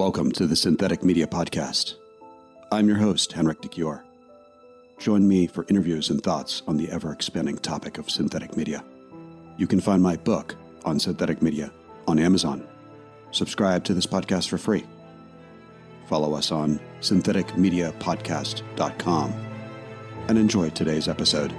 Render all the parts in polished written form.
Welcome to the Synthetic Media Podcast. I'm your host, Henrik de Cure. Join me for interviews and thoughts on the ever-expanding topic of synthetic media. You can find my book on synthetic media on Amazon. Subscribe to this podcast for free. Follow us on syntheticmediapodcast.com and enjoy today's episode.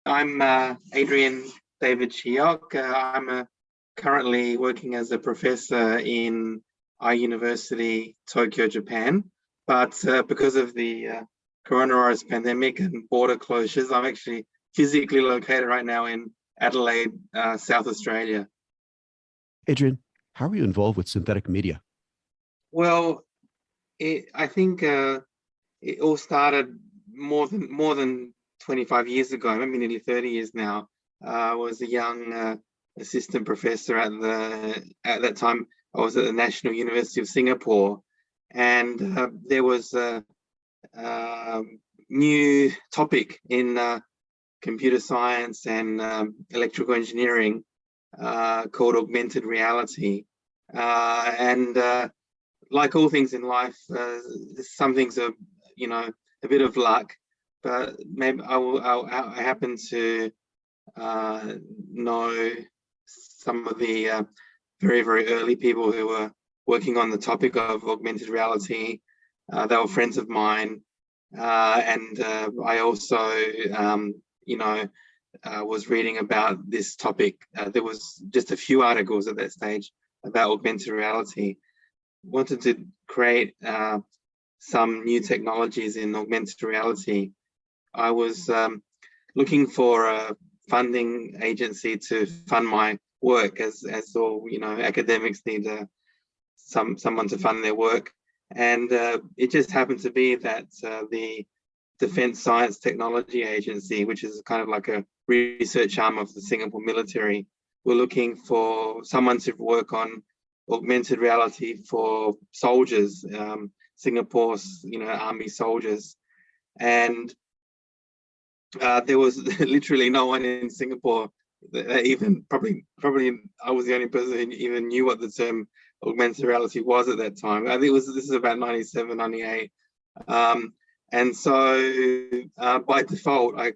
I'm Adrian David Cheok. I'm currently working as a professor in University, Tokyo, Japan. But because of the coronavirus pandemic and border closures, I'm actually physically located right now in Adelaide, South Australia. Adrian, how are you involved with synthetic media? Well, I think it all started more than 25 years ago, maybe nearly 30 years now. I was a young assistant professor at that time. I was at the National University of Singapore, and there was a new topic in computer science and electrical engineering called augmented reality. And like all things in life, some things are, a bit of luck. But maybe I happen to know some of the very, very early people who were working on the topic of augmented reality. They were friends of mine. And I also, was reading about this topic. There was just a few articles at that stage about augmented reality. Wanted to create some new technologies in augmented reality. I was looking for a funding agency to fund my work, as all academics need someone to fund their work, and it just happened to be that the Defence Science Technology Agency, which is kind of like a research arm of the Singapore military, were looking for someone to work on augmented reality for soldiers, Singapore's army soldiers, and there was literally no one in Singapore that even probably I was the only person who even knew what the term augmented reality was at that time. I think this is about 97, 98. And so by default, I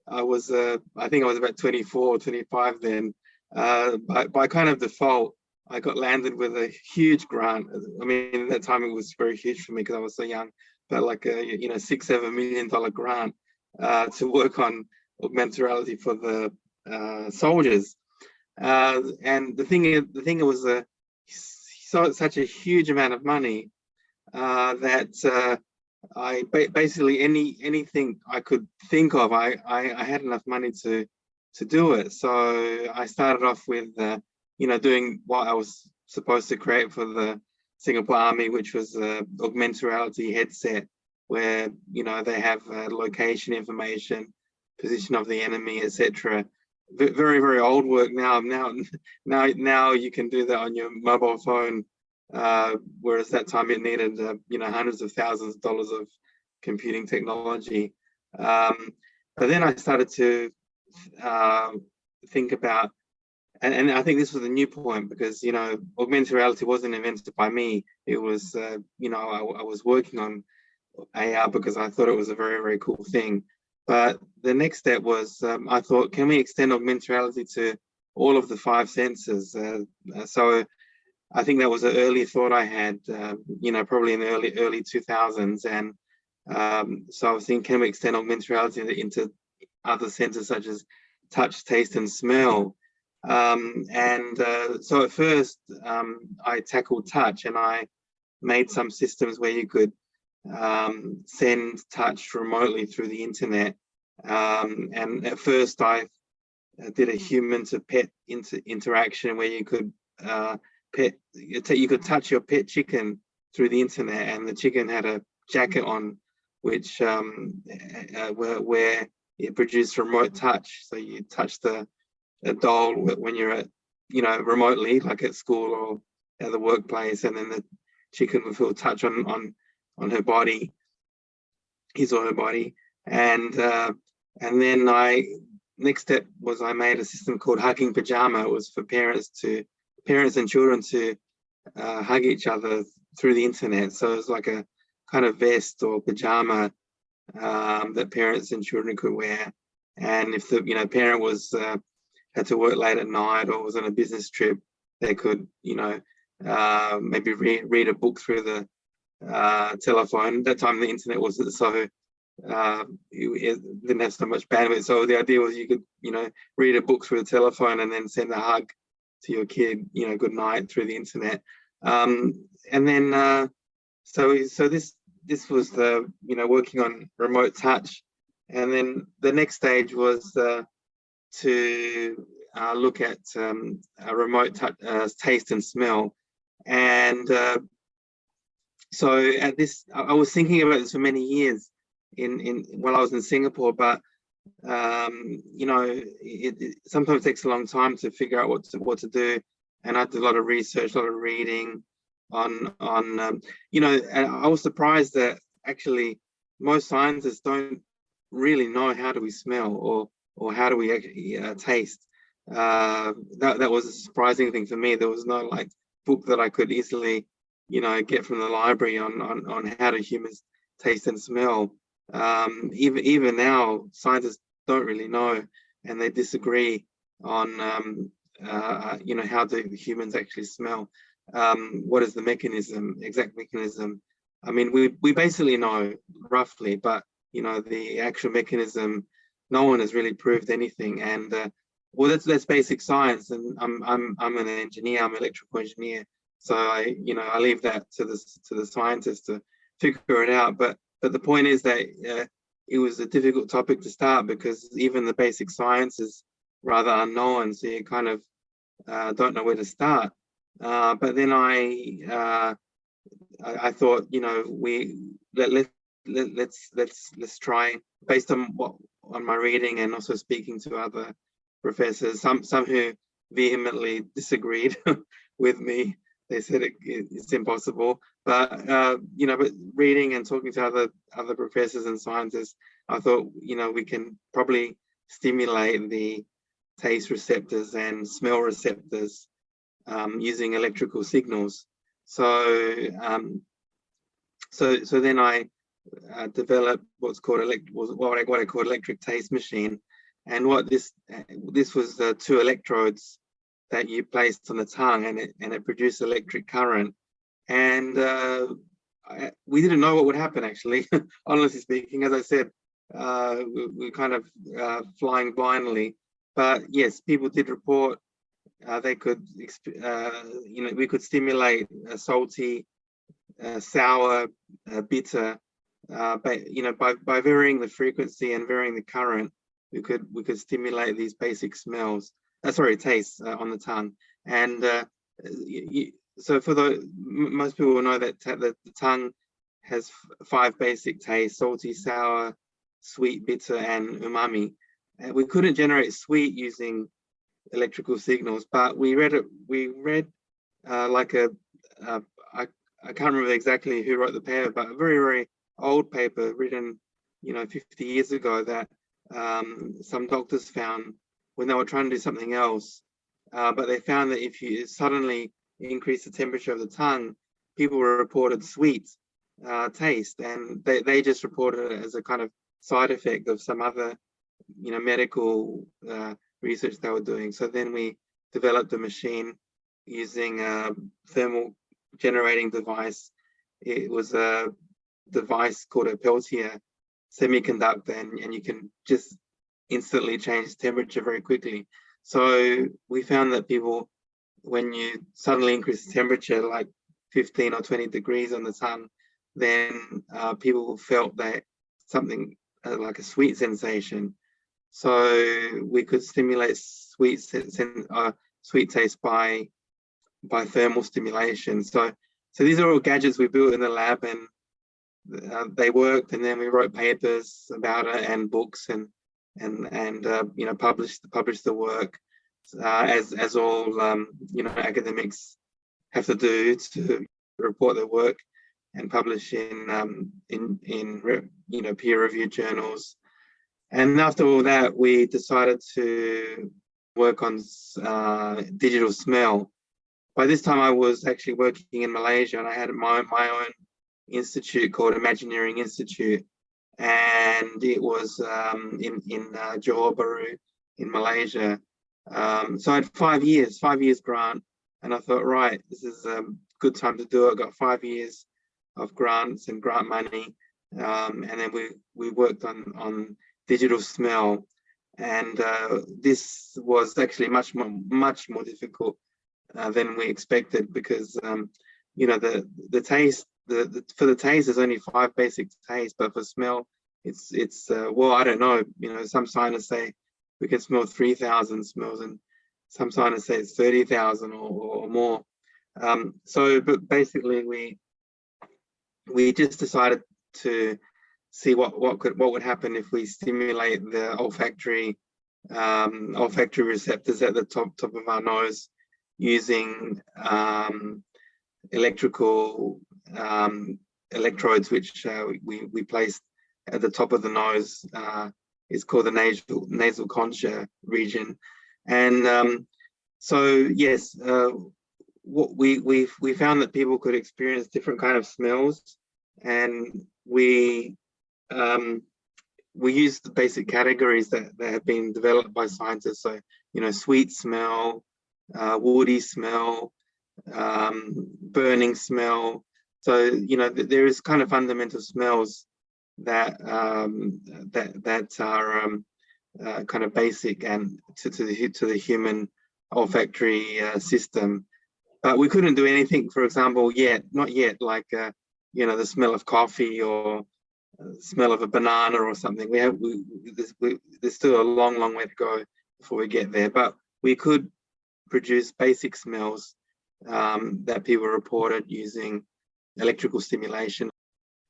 was I think I was about 24, 25 then. By kind of default, I got landed with a huge grant. I mean, at that time it was very huge for me because I was so young, but like a $6-7 million grant to work on augmented reality for the soldiers, and the thing it was such a huge amount of money that I basically anything I could think of, I had enough money to do it. So I started off with doing what I was supposed to create for the Singapore Army, which was a augmented reality headset, where they have location information, position of the enemy, etc. Very, very old work now. Now you can do that on your mobile phone, whereas that time it needed hundreds of thousands of dollars of computing technology. But then I started to think about, and I think this was a new point, because augmented reality wasn't invented by me. It was I was working on AR because I thought it was a very, very cool thing. But the next step was I thought, can we extend augmented reality to all of the 5 senses? So I think that was an early thought I had, probably in the early 2000s. And so I was thinking, can we extend augmented reality into other senses such as touch, taste, and smell? So at first I tackled touch, and I made some systems where you could send touch remotely through the internet. And at first I did a human to pet interaction where you could you could touch your pet chicken through the internet, and the chicken had a jacket on which where it produced remote touch. So you touch the doll when you're at remotely, like at school or at the workplace, and then the chicken would feel touch on her body, his or her body. And And then next step was I made a system called Hugging Pajama. It was for parents and children to hug each other through the internet. So it was like a kind of vest or pajama that parents and children could wear. And if the parent was had to work late at night or was on a business trip, they could maybe read a book through the telephone. At that time the internet wasn't so it didn't have so much bandwidth. So the idea was you could read a book through the telephone and then send a hug to your kid, good night through the internet. And then so this was the working on remote touch. And then the next stage was to look at a remote touch, taste and smell. And so at this, I was thinking about this for many years while I was in Singapore, but it sometimes takes a long time to figure out what to do. And I did a lot of research, a lot of reading on and I was surprised that actually most scientists don't really know how do we smell or how do we actually taste. That was a surprising thing for me. There was no book that I could easily get from the library on how do humans taste and smell. Even now scientists don't really know, and they disagree on how do humans actually smell. What is the exact mechanism? I mean, we basically know roughly, but the actual mechanism, no one has really proved anything. And well, that's basic science. And I'm an engineer. I'm an electrical engineer, so I leave that to the scientists to figure it out. But the point is that it was a difficult topic to start because even the basic science is rather unknown, so you kind of don't know where to start. But then I thought, let's try, based on my reading and also speaking to other professors, some who vehemently disagreed with me. They said it's impossible, but but reading and talking to other professors and scientists, I thought we can probably stimulate the taste receptors and smell receptors using electrical signals. So then I developed what's called what I call electric taste machine, and what this was the two electrodes that you placed on the tongue, and it produced electric current. And we didn't know what would happen, actually. Honestly speaking, as I said, we kind of flying blindly. But yes, people did report they could, we could stimulate a salty, sour, bitter, by varying the frequency and varying the current, we could stimulate these basic tastes on the tongue. And so most people will know that the tongue has 5 basic tastes: salty, sour, sweet, bitter, and umami. We couldn't generate sweet using electrical signals, but we read I can't remember exactly who wrote the paper, but a very, very old paper written 50 years ago, that some doctors found when they were trying to do something else, but they found that if you suddenly increase the temperature of the tongue, people reported sweet taste, and they just reported it as a kind of side effect of some other medical research they were doing. So then we developed a machine using a thermal generating device. It was a device called a Peltier semiconductor, and you can just instantly change temperature very quickly. So we found that people, when you suddenly increase the temperature like 15 or 20 degrees on the tongue, then people felt that something like a sweet sensation. So we could stimulate sweet taste by thermal stimulation. So these are all gadgets we built in the lab, and they worked. And then we wrote papers about it and books, and published the work as all academics have to do to report their work and publish in peer-reviewed journals. And after all that, we decided to work on digital smell. By this time, I was actually working in Malaysia, and I had my own institute called Imagineering Institute, and it was in Johor Bahru in Malaysia. So I had 5 years grant, and I thought, right, this is a good time to do it. I got 5 years of grants and grant money, and then we worked on digital smell, and this was actually much more difficult than we expected, because the taste, for the taste there's only 5 basic tastes, but for smell it's well, I don't know, some scientists say we can smell 3,000 smells, and some scientists say it's 30,000 or more. But basically we just decided to see what would happen if we stimulate the olfactory receptors at the top of our nose using electrical electrodes, which we placed at the top of the nose. Is called the nasal concha region. And so yes, what we found that people could experience different kind of smells, and we used the basic categories that have been developed by scientists. So sweet smell, woody smell, burning smell. So there is kind of fundamental smells that are kind of basic and to the human olfactory system. But we couldn't do anything, for example, not yet, like the smell of coffee or smell of a banana or something. There's still a long way to go before we get there. But we could produce basic smells that people reported using electrical stimulation.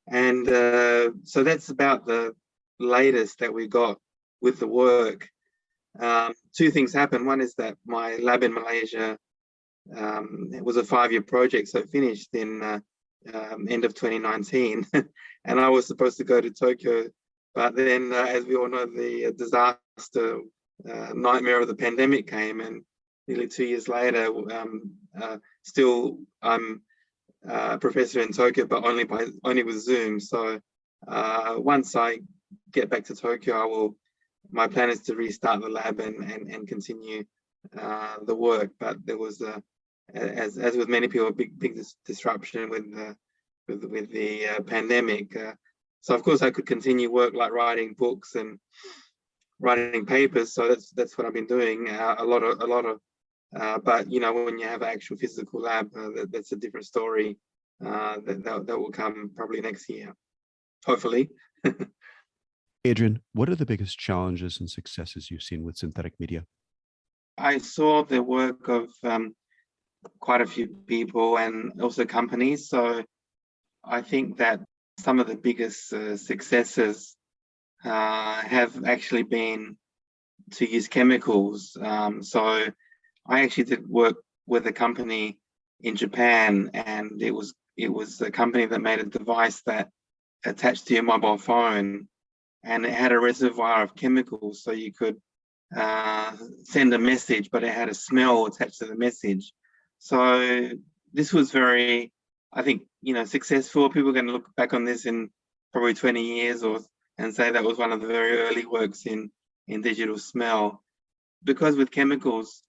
And so that's about the latest that we got with the work. 2 things happened. One is that my lab in Malaysia, it was a 5-year project, so it finished in end of 2019. And I was supposed to go to Tokyo, but then as we all know, the disaster nightmare of the pandemic came, and nearly 2 years later, still I'm a professor in Tokyo, but only with Zoom. So once I get back to Tokyo, my plan is to restart the lab and continue the work. But there was as with many people, a big disruption with the pandemic. So of course I could continue work like writing books and writing papers. So that's what I've been doing. A lot of but when you have an actual physical lab, that's a different story. That will come probably next year, hopefully. Adrian, what are the biggest challenges and successes you've seen with synthetic media? I saw the work of quite a few people and also companies. So I think that some of the biggest successes have actually been to use chemicals. So I actually did work with a company in Japan, and it was a company that made a device that attached to your mobile phone, and it had a reservoir of chemicals, so you could send a message, but it had a smell attached to the message. So this was very, I think, successful. People are going to look back on this in probably 20 years and say that was one of the very early works in digital smell. Because with chemicals,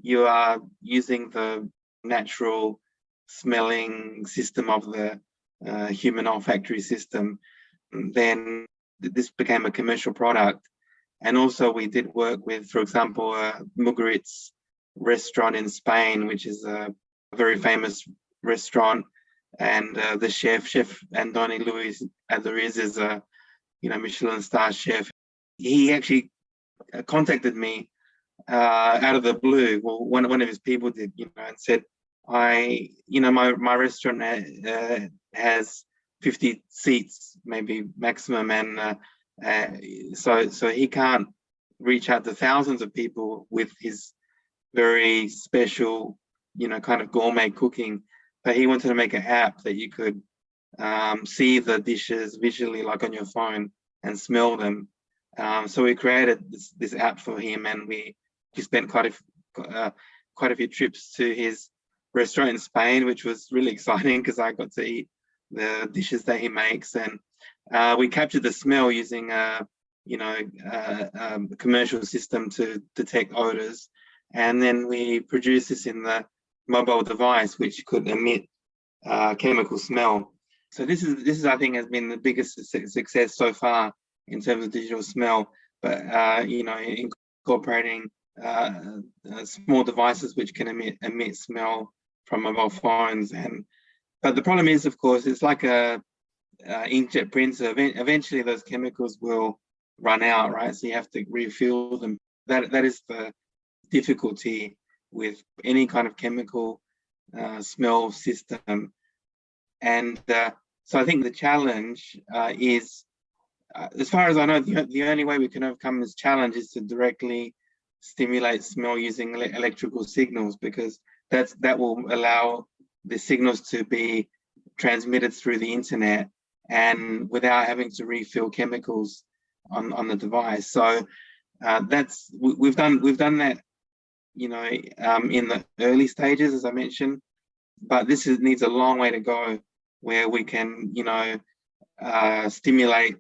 you are using the natural smelling system of the human olfactory system. Then this became a commercial product. And also we did work with, for example, Mugaritz restaurant in Spain, which is a very famous restaurant. And the chef Andoni Luis Aduriz is a Michelin star chef. He actually contacted me out of the blue. Well, one of his people did, and said, my restaurant has 50 seats, maybe maximum, and so he can't reach out to thousands of people with his very special, kind of gourmet cooking. But he wanted to make an app that you could see the dishes visually, like on your phone, and smell them. So we created this app for him, and we spent quite a few trips to his restaurant in Spain, which was really exciting because I got to eat the dishes that he makes. And we captured the smell using a commercial system to detect odors, and then we produced this in the mobile device, which could emit chemical smell. So this is I think has been the biggest success so far in terms of digital smell. But incorporating small devices which can emit smell from mobile phones. But the problem is, of course, it's like a inkjet printer. Eventually those chemicals will run out, right? So you have to refill them. That is the difficulty with any kind of chemical smell system. And so I think the challenge is, as far as I know, the only way we can overcome this challenge is to directly stimulate smell using electrical signals, because that will allow the signals to be transmitted through the internet and without having to refill chemicals on the device. So we've done that, in the early stages, as I mentioned, but this needs a long way to go, where we can, stimulate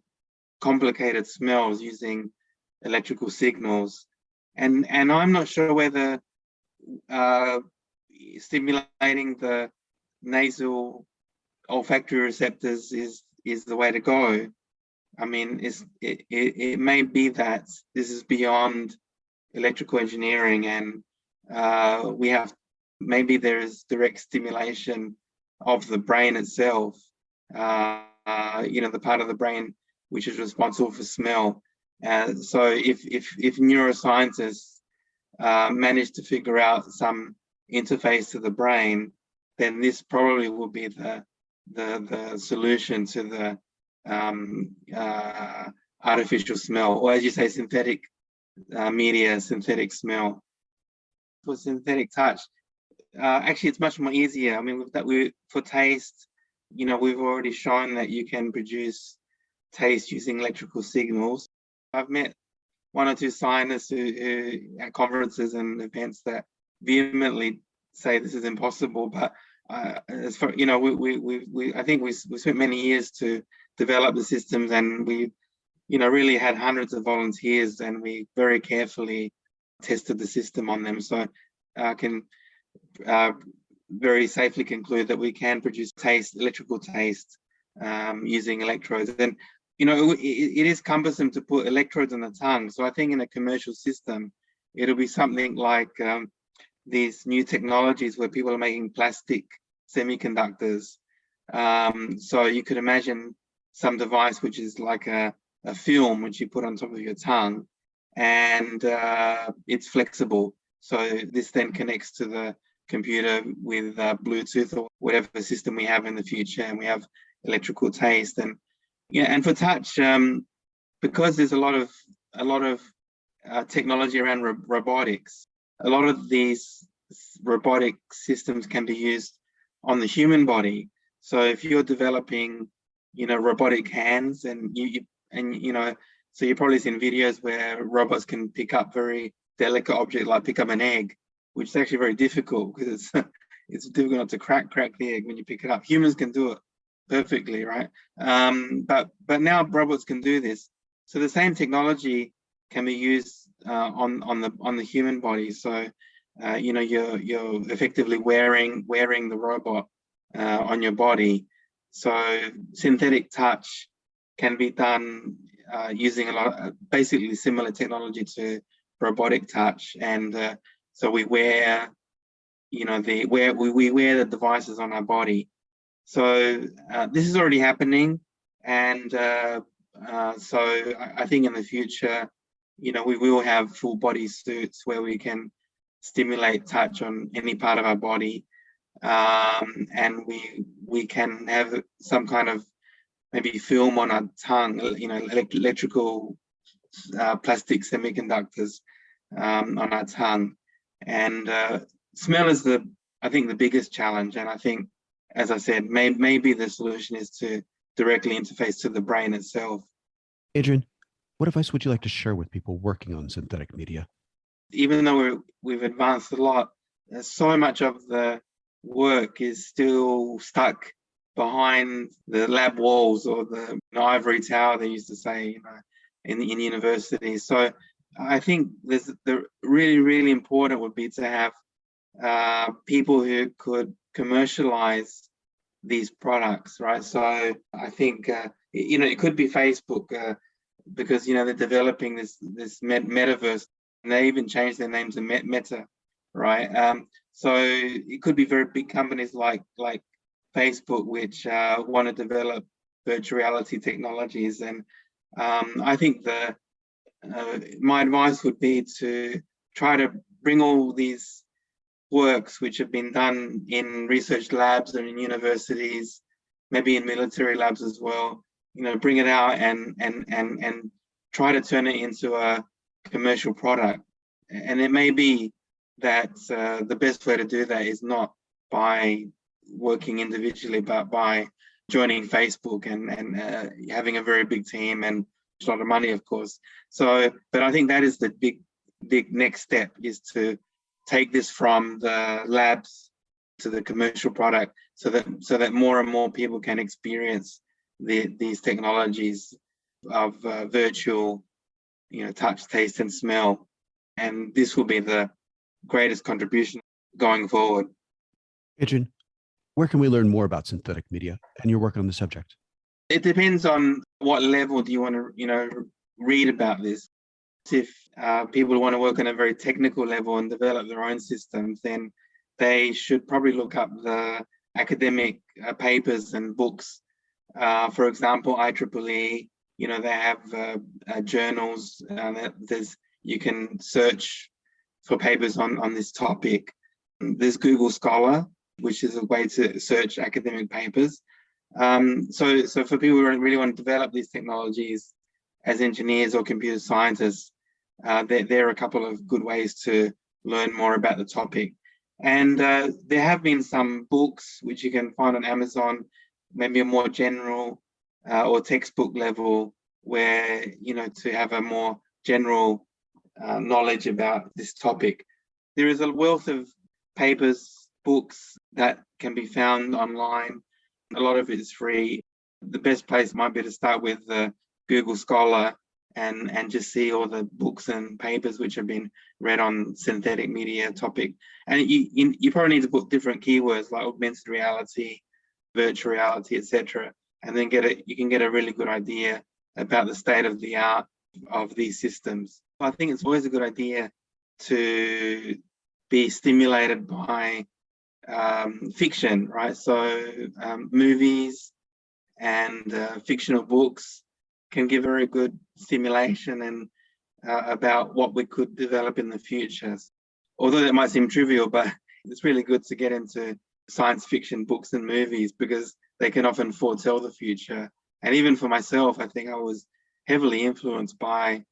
complicated smells using electrical signals. And I'm not sure whether stimulating the nasal olfactory receptors is the way to go. I mean, it may be that this is beyond electrical engineering, and maybe there is direct stimulation of the brain itself, the part of the brain which is responsible for smell. So if neuroscientists manage to figure out some interface to the brain, then this probably will be the solution to the artificial smell, or as you say, synthetic media, synthetic smell. For synthetic touch, actually it's much more easier. I mean, for taste, we've already shown that you can produce taste using electrical signals. I've met one or two scientists who at conferences and events that vehemently say this is impossible, but as for I think we spent many years to develop the systems, and we really had hundreds of volunteers, and we very carefully tested the system on them. So I can very safely conclude that we can produce electrical taste using electrodes. And it is cumbersome to put electrodes on the tongue. So I think in a commercial system, it'll be something like these new technologies where people are making plastic semiconductors. So you could imagine some device which is like a film which you put on top of your tongue, and it's flexible. So this then connects to the computer with Bluetooth or whatever system we have in the future, and we have electrical taste. And for touch, because there's a lot of technology around robotics, a lot of these robotic systems can be used on the human body. So if you're developing, robotic hands, and so you've probably seen videos where robots can pick up very delicate objects, like pick up an egg, which is actually very difficult because it's difficult not to crack the egg when you pick it up. Humans can do it perfectly, right? But now robots can do this. So the same technology can be used on the human body. So you're effectively wearing the robot on your body. So synthetic touch can be done using a lot of basically similar technology to robotic touch. And so we wear the devices on our body. So this is already happening, and so I think in the future, we will have full body suits where we can stimulate touch on any part of our body, and we can have some kind of maybe film on our tongue, electrical plastic semiconductors on our tongue. And smell is I think the biggest challenge, and I think, as I said, maybe the solution is to directly interface to the brain itself. Adrian, What advice would you like to share with people working on synthetic media? Even though we've advanced a lot, so much of the work is still stuck behind the lab walls or the ivory tower, they used to say, in universities. So I think the really, really important would be to have people who could commercialize these products, right? So I think it could be Facebook because they're developing this metaverse, and they even changed their name to Meta, right? So it could be very big companies like Facebook, which want to develop virtual reality technologies. And I think my advice would be to try to bring all these works which have been done in research labs and in universities, maybe in military labs as well, bring it out and try to turn it into a commercial product. And it may be that the best way to do that is not by working individually, but by joining Facebook and having a very big team and a lot of money, of course. So, but I think that is the big next step, is to take this from the labs to the commercial product, so that more and more people can experience these technologies of virtual, touch, taste, and smell. And this will be the greatest contribution going forward. Adrian, where can we learn more about synthetic media and your work on the subject? It depends on what level do you want to, read about this. If people want to work on a very technical level and develop their own systems, then they should probably look up the academic papers and books. For example, IEEE, they have journals that you can search for papers on this topic. There's Google Scholar, which is a way to search academic papers. So for people who really want to develop these technologies as engineers or computer scientists, there are a couple of good ways to learn more about the topic. And there have been some books which you can find on Amazon, maybe a more general or textbook level, where, to have a more general knowledge about this topic. There is a wealth of papers, books that can be found online. A lot of it is free. The best place might be to start with Google Scholar and just see all the books and papers which have been read on synthetic media topic. And you probably need to put different keywords like augmented reality, virtual reality, etc. And then you can get a really good idea about the state of the art of these systems. I think it's always a good idea to be stimulated by fiction, right? So movies and fictional books can give very good stimulation and about what we could develop in the future. Although that might seem trivial, but it's really good to get into science fiction books and movies, because they can often foretell the future. And even for myself, I think I was heavily influenced by,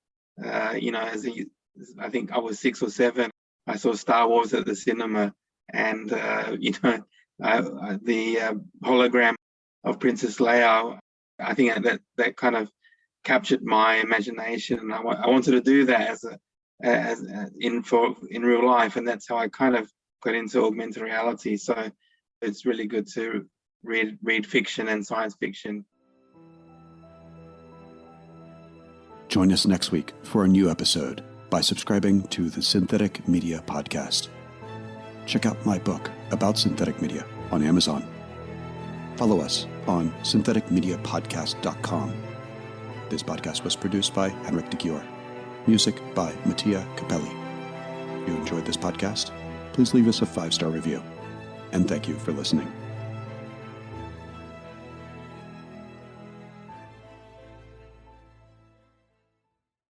I think I was 6 or 7, I saw Star Wars at the cinema, and the hologram of Princess Leia. I think that kind of captured my imagination, and I wanted to do that in real life, and that's how I kind of got into augmented reality. So it's really good to read fiction and science fiction. Join us next week for a new episode by subscribing to the Synthetic Media Podcast. Check out my book about synthetic media on Amazon. Follow us on syntheticmediapodcast.com. This podcast was produced by Henrik de Gior. Music by Mattia Capelli. If you enjoyed this podcast, please leave us a 5-star review. And thank you for listening.